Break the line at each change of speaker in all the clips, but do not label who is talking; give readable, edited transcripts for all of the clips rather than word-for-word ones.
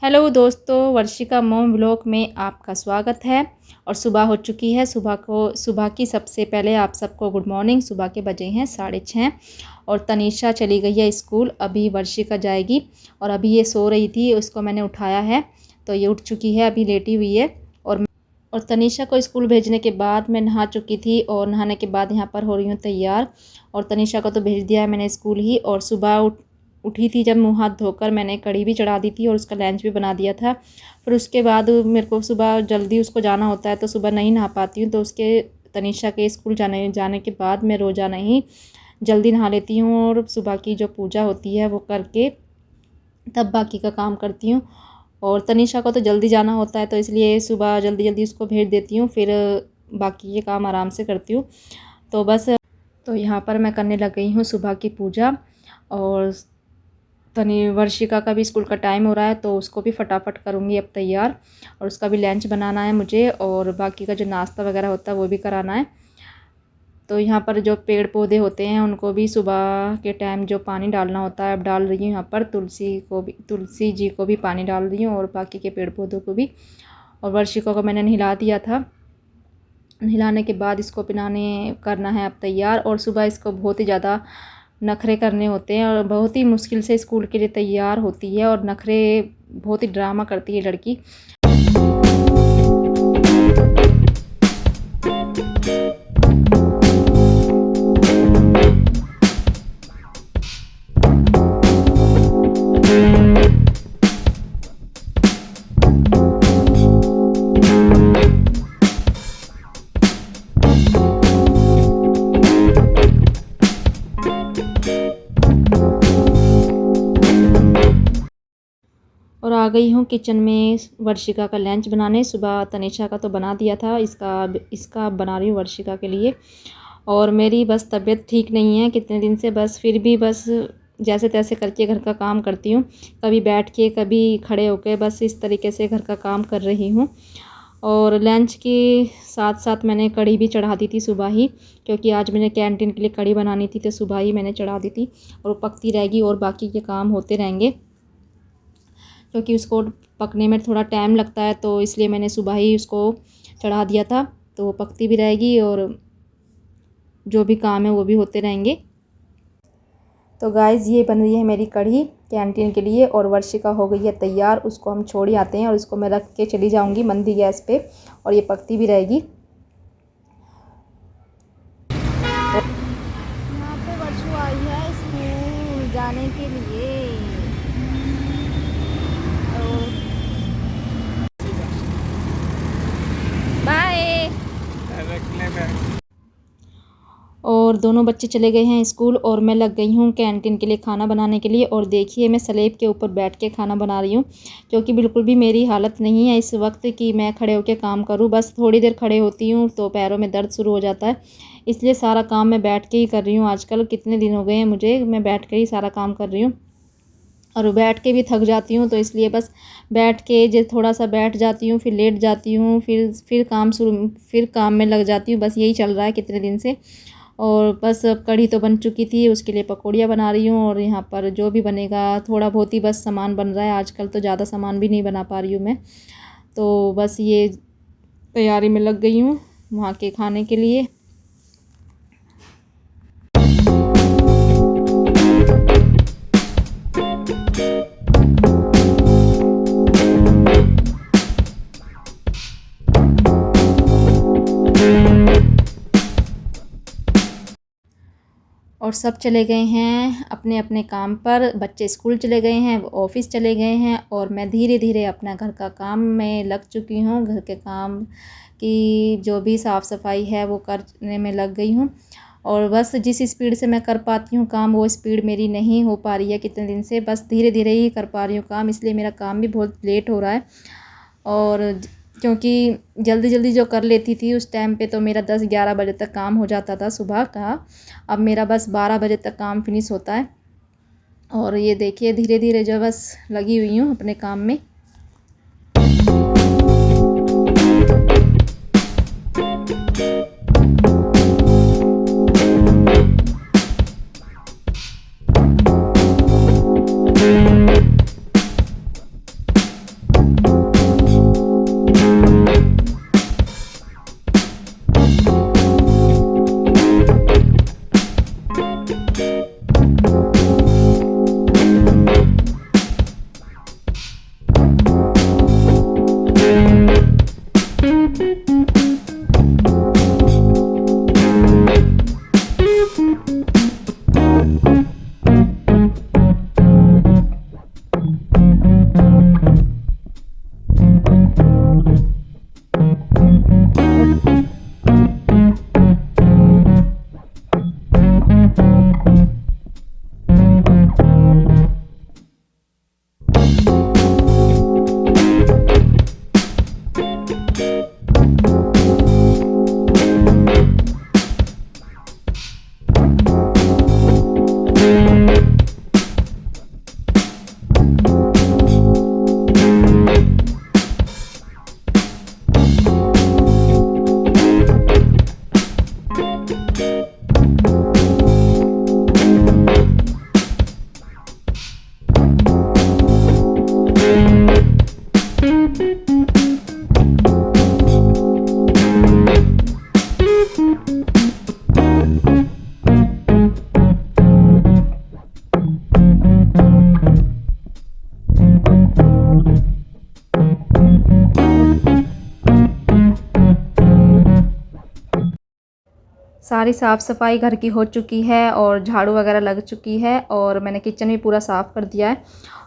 Hello दोस्तों, वर्षिका मोम vlog में आपका स्वागत है। और सुबह हो चुकी है। सुबह की सबसे पहले आप सबको गुड मॉर्निंग। सुबह के बजे हैं 6:30 और तनीषा चली गई है स्कूल। अभी वर्षिका जाएगी और अभी ये सो रही थी, उसको मैंने उठाया है तो ये उठ चुकी है, अभी लेटी हुई है। और तनीषा को स्कूल भेजने के बाद मैं नहा चुकी थी और नहाने के बाद यहाँ पर हो रही हूँ तैयार। और तनीषा को तो भेज दिया है मैंने स्कूल ही। और सुबह उठी थी जब मुँह हाथ धोकर मैंने कढ़ी भी चढ़ा दी थी और उसका लंच भी बना दिया था। फिर उसके बाद मेरे को सुबह जल्दी उसको जाना होता है तो सुबह नहीं नहा पाती हूँ, तो उसके तनीषा के स्कूल जाने के बाद मैं रोज़ाना ही जल्दी नहा लेती हूँ और सुबह की जो पूजा होती है वो करके तब बाकी का काम करती हूँ। और तनीषा को तो जल्दी जाना होता है तो इसलिए सुबह जल्दी जल्दी उसको भेज देती हूँ, फिर बाकी के काम आराम से करती हूँ। तो बस तो यहाँ पर मैं करने लग गई हूँ सुबह की पूजा। और वर्षिका का भी स्कूल का टाइम हो रहा है तो उसको भी फटाफट करूँगी अब तैयार। और उसका भी लंच बनाना है मुझे और बाकी का जो नाश्ता वगैरह होता है वो भी कराना है। तो यहाँ पर जो पेड़ पौधे होते हैं उनको भी सुबह के टाइम जो पानी डालना होता है अब डाल रही हूँ। यहाँ पर तुलसी जी को भी पानी डाल रही हूँ और बाकी के पेड़ पौधों को भी। और वर्षिका को मैंने नहला दिया था। नहलाने के बाद इसको पिलाने करना है अब तैयार। और सुबह इसको बहुत ही ज़्यादा नखरे करने होते हैं और बहुत ही मुश्किल से स्कूल के लिए तैयार होती है और नखरे बहुत ही ड्रामा करती है लड़की। और आ गई हूँ किचन में वर्षिका का लंच बनाने। सुबह तनीषा का तो बना दिया था, इसका बना रही हूँ वर्षिका के लिए। और मेरी बस तबीयत ठीक नहीं है कितने दिन से, बस फिर भी बस जैसे तैसे करके घर का काम करती हूँ, कभी बैठ के कभी खड़े होकर, बस इस तरीके से घर का काम कर रही हूँ। और लंच के साथ साथ मैंने कढ़ी भी चढ़ा दी थी सुबह ही, क्योंकि आज मैंने कैंटीन के लिए कढ़ी बनानी थी तो सुबह ही मैंने चढ़ा दी थी। और वो पकती रहेगी और बाकी के काम होते रहेंगे, क्योंकि उसको पकने में थोड़ा टाइम लगता है तो इसलिए मैंने सुबह ही उसको चढ़ा दिया था। तो वो पकती भी रहेगी और जो भी काम है वो भी होते रहेंगे। तो गाइज़ ये बन रही है मेरी कढ़ी कैंटीन के लिए और वर्षिका हो गई है तैयार। उसको हम छोड़ ही आते हैं और इसको मैं रख के चली जाऊंगी मंदी गैस पे और ये पकती भी रहेगी। यहाँ पे वर्षु आई है स्कूल जाने के लिए। बाय। और दोनों बच्चे चले गए हैं स्कूल और मैं लग गई हूँ कैंटीन के लिए खाना बनाने के लिए। और देखिए मैं स्लैब के ऊपर बैठ के खाना बना रही हूँ, क्योंकि बिल्कुल भी मेरी हालत नहीं है इस वक्त कि मैं खड़े होकर काम करूँ। बस थोड़ी देर खड़े होती हूँ तो पैरों में दर्द शुरू हो जाता है, इसलिए सारा काम मैं बैठ के ही कर रही हूँ। आजकल कितने दिन हो गए हैं मुझे, मैं बैठ के ही सारा काम कर रही हूँ और बैठ के भी थक जाती हूँ, तो इसलिए बस बैठ के जो थोड़ा सा बैठ जाती हूँ, फिर लेट जाती हूँ, फिर काम में लग जाती हूँ। बस यही चल रहा है कितने दिन से। और बस अब कढ़ी तो बन चुकी थी, उसके लिए पकौड़ियाँ बना रही हूँ। और यहाँ पर जो भी बनेगा थोड़ा बहुत ही बस सामान बन रहा है, आजकल तो ज़्यादा सामान भी नहीं बना पा रही हूँ मैं। तो बस ये तैयारी में लग गई हूँ वहाँ के खाने के लिए। और सब चले गए हैं अपने अपने काम पर, बच्चे स्कूल चले गए हैं, ऑफिस चले गए हैं और मैं धीरे धीरे अपना घर का काम में लग चुकी हूँ। घर के काम की जो भी साफ़ सफाई है वो करने में लग गई हूँ। और बस जिस स्पीड से मैं कर पाती हूँ काम, वो स्पीड मेरी नहीं हो पा रही है कितने दिन से, बस धीरे धीरे ही कर पा रही हूँ काम, इसलिए मेरा काम भी बहुत लेट हो रहा है। और क्योंकि जल्दी जल्दी जो कर लेती थी उस टाइम पे तो मेरा 10-11 बजे तक काम हो जाता था सुबह का, अब मेरा बस 12 बजे तक काम फिनिश होता है। और ये देखिए धीरे धीरे जो बस लगी हुई हूँ अपने काम में। सारी साफ़ सफाई घर की हो चुकी है और झाड़ू वगैरह लग चुकी है और मैंने किचन भी पूरा साफ़ कर दिया है।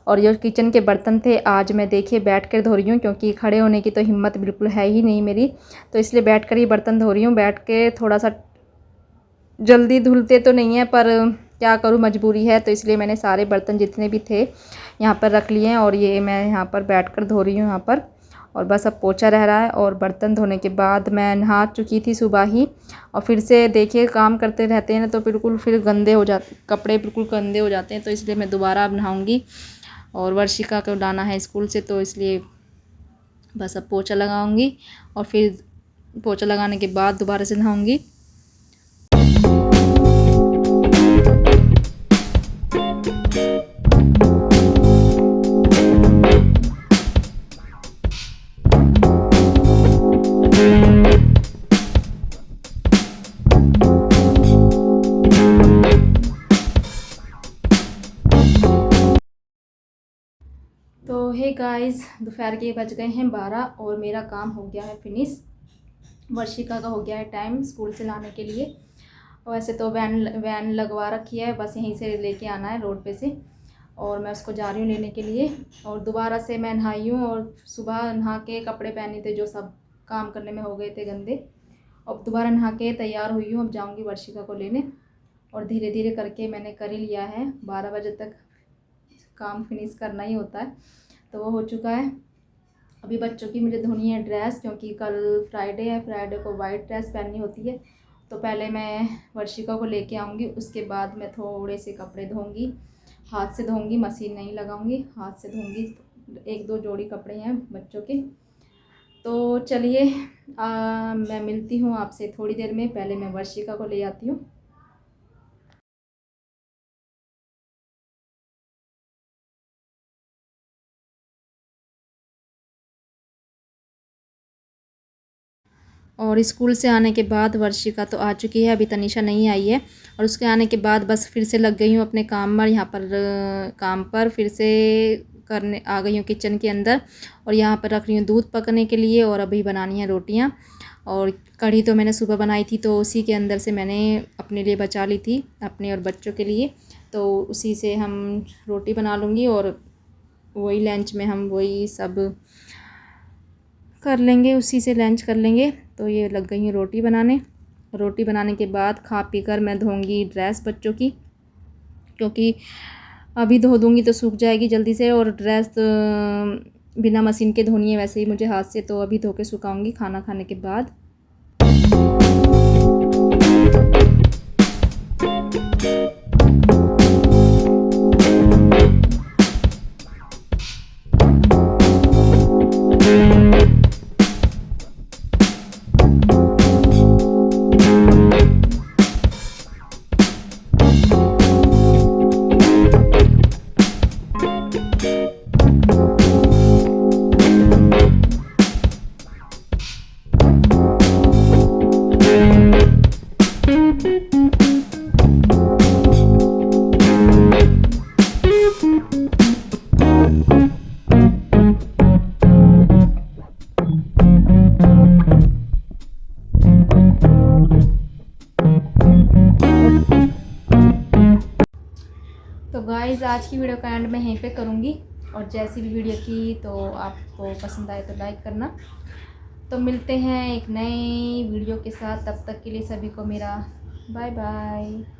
और जो किचन के बर्तन थे आज मैं देखिए बैठ कर धो रही हूँ, क्योंकि खड़े होने की तो हिम्मत बिल्कुल है ही नहीं मेरी, तो इसलिए बैठ कर ही बर्तन धो रही हूँ। बैठ के थोड़ा सा जल्दी धुलते तो नहीं है, पर क्या करूँ, मजबूरी है, तो इसलिए मैंने सारे बर्तन जितने भी थे यहाँ पर रख लिए हैं और ये मैं यहाँ पर बैठ कर धो रही हूँ यहाँ पर। और बस अब पोछा रह रहा है और बर्तन धोने के बाद मैं नहा चुकी थी सुबह ही। और फिर से देखिए काम करते रहते हैं ना तो बिल्कुल फिर गंदे हो जाते, कपड़े बिल्कुल गंदे हो जाते हैं, तो इसलिए मैं दोबारा अब नहाऊँगी। और वर्षिका को लाना है स्कूल से, तो इसलिए बस अब पोछा लगाऊँगी और फिर पोछा लगाने के बाद दोबारा से नहाऊँगी। तो हे गाइस, दोपहर के बज गए हैं 12 और मेरा काम हो गया है फिनिश। वर्षिका का हो गया है टाइम स्कूल से लाने के लिए। वैसे तो वैन लगवा रखी है, बस यहीं से लेके आना है रोड पे से, और मैं उसको जा रही हूँ लेने के लिए। और दोबारा से मैं नहाई हूँ और सुबह नहा के कपड़े पहने थे जो सब काम करने में हो गए थे गंदे। अब दोबारा नहा के तैयार हुई हूँ, अब जाऊँगी वर्षिका को लेने। और धीरे धीरे करके मैंने कर ही लिया है, 12 बजे तक काम फिनिश करना ही होता है, तो वो हो चुका है। अभी बच्चों की मुझे धोनी है ड्रेस, क्योंकि कल फ्राइडे है, फ्राइडे को वाइट ड्रेस पहननी होती है। तो पहले मैं वर्षिका को लेके आऊँगी, उसके बाद मैं थोड़े से कपड़े धोऊँगी, हाथ से धोऊँगी, मशीन नहीं लगाऊँगी, हाथ से धोऊँगी। 1-2 जोड़ी कपड़े हैं बच्चों के। तो चलिए मैं मिलती हूँ आपसे थोड़ी देर में। पहले मैं वर्षिका को ले आती हूँ। और स्कूल से आने के बाद वर्षिका तो आ चुकी है, अभी तनीषा नहीं आई है। और उसके आने के बाद बस फिर से लग गई हूँ अपने काम पर, यहाँ पर काम पर फिर से करने आ गई हूँ किचन के अंदर। और यहाँ पर रख रही हूँ दूध पकने के लिए और अभी बनानी है रोटियाँ। और कढ़ी तो मैंने सुबह बनाई थी, तो उसी के अंदर से मैंने अपने लिए बचा ली थी, अपने और बच्चों के लिए। तो उसी से हम रोटी बना लूँगी और वही लंच में हम वही सब कर लेंगे, उसी से लंच कर लेंगे। तो ये लग गई हूँ रोटी बनाने। रोटी बनाने के बाद खा पी कर मैं धोऊंगी ड्रेस बच्चों की, क्योंकि अभी धो दूँगी तो सूख जाएगी जल्दी से। और ड्रेस बिना मशीन के धोनी है वैसे ही मुझे हाथ से, तो अभी धो के सुखाऊंगी खाना खाने के बाद। तो गाइज़ आज की वीडियो का एंड मैं यहीं पे करूँगी, और जैसी भी वीडियो की तो आपको पसंद आए तो लाइक करना। तो मिलते हैं एक नई वीडियो के साथ, तब तक के लिए सभी को मेरा बाय बाय।